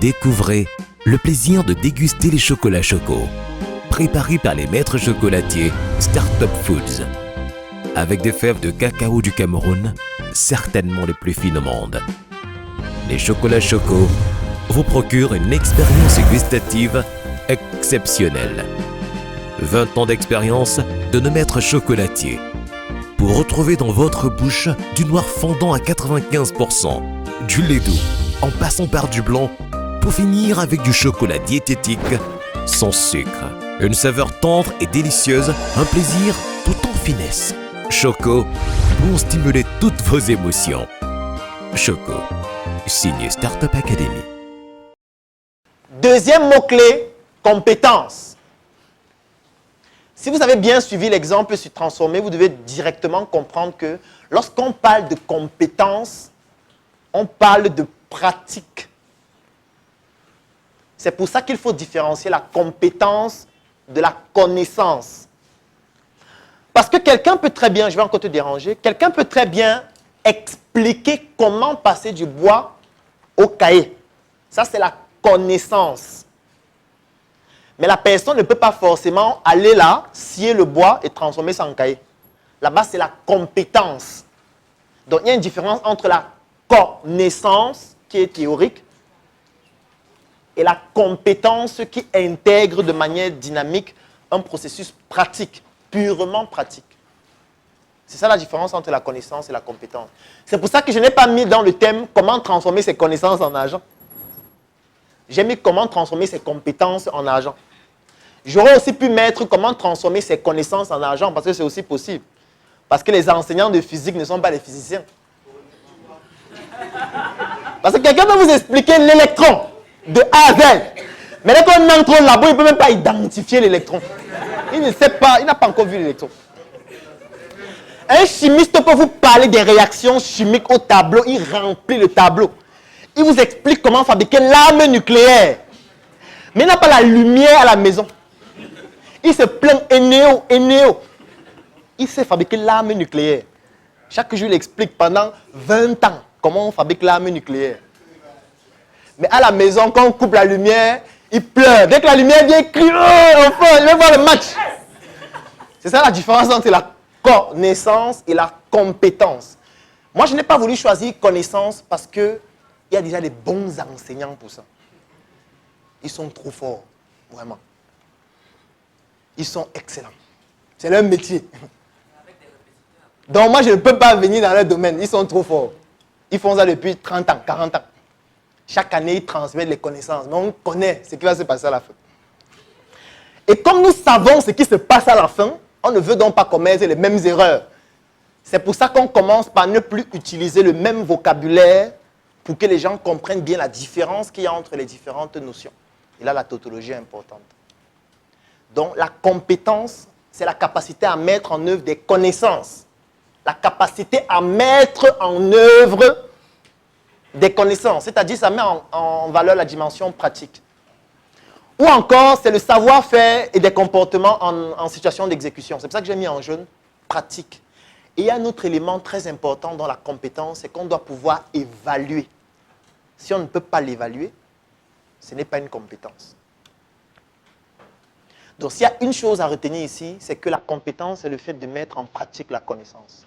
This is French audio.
Découvrez le plaisir de déguster les chocolats Choco, préparés par les maîtres chocolatiers Startup Foods. Avec des fèves de cacao du Cameroun, certainement les plus fines au monde. Les chocolats Choco vous procurent une expérience gustative exceptionnelle. 20 ans d'expérience de nos maîtres chocolatiers pour retrouver dans votre bouche du noir fondant à 95%, du lait doux en passant par du blanc pour finir avec du chocolat diététique sans sucre. Une saveur tendre et délicieuse, un plaisir tout en finesse. Choco pour stimuler toutes vos émotions. Choco, signé Startup Academy. Deuxième mot-clé, compétence. Si vous avez bien suivi l'exemple sur transformer, vous devez directement comprendre que lorsqu'on parle de compétence, on parle de pratique. C'est pour ça qu'il faut différencier la compétence de la connaissance. Parce que quelqu'un peut très bien, je vais encore te déranger, quelqu'un peut très bien expliquer comment passer du bois au cahier. Ça, c'est la connaissance. Mais la personne ne peut pas forcément aller là, scier le bois et transformer ça en cahier. Là-bas, c'est la compétence. Donc, il y a une différence entre la connaissance, qui est théorique, et la compétence qui intègre de manière dynamique un processus pratique, purement pratique. C'est ça la différence entre la connaissance et la compétence. C'est pour ça que je n'ai pas mis dans le thème comment transformer ses connaissances en argent. J'ai mis comment transformer ses compétences en argent. J'aurais aussi pu mettre comment transformer ses connaissances en argent parce que c'est aussi possible. Parce que les enseignants de physique ne sont pas des physiciens. Parce que quelqu'un peut vous expliquer l'électron de A à Z. Mais dès qu'on entre au labo, il ne peut même pas identifier l'électron. Il ne sait pas, il n'a pas encore vu l'électron. Un chimiste peut vous parler des réactions chimiques au tableau, il remplit le tableau. Il vous explique comment fabriquer l'arme nucléaire. Mais il n'a pas la lumière à la maison. Il se plaint, Énéo. Il sait fabriquer l'arme nucléaire. Chaque jour, il explique pendant 20 ans comment on fabrique l'arme nucléaire. Mais à la maison, quand on coupe la lumière, il pleure. Dès que la lumière vient, il crie, oh, enfin, il va voir le match. C'est ça la différence entre la connaissance et la compétence. Moi, je n'ai pas voulu choisir connaissance parce qu'il y a déjà des bons enseignants pour ça. Ils sont trop forts, vraiment. Ils sont excellents. C'est leur métier. Donc moi, je ne peux pas venir dans leur domaine. Ils sont trop forts. Ils font ça depuis 30 ans, 40 ans. Chaque année, ils transmettent les connaissances. Mais on connaît ce qui va se passer à la fin. Et comme nous savons ce qui se passe à la fin, on ne veut donc pas commettre les mêmes erreurs. C'est pour ça qu'on commence par ne plus utiliser le même vocabulaire pour que les gens comprennent bien la différence qu'il y a entre les différentes notions. Et là, la tautologie est importante. Donc, la compétence, c'est la capacité à mettre en œuvre des connaissances. La capacité à mettre en œuvre des connaissances. C'est-à-dire, ça met en valeur la dimension pratique. Ou encore, c'est le savoir-faire et des comportements en situation d'exécution. C'est pour ça que j'ai mis en jaune pratique. Et il y a un autre élément très important dans la compétence, c'est qu'on doit pouvoir évaluer. Si on ne peut pas l'évaluer, ce n'est pas une compétence. Donc, s'il y a une chose à retenir ici, c'est que la compétence, c'est le fait de mettre en pratique la connaissance.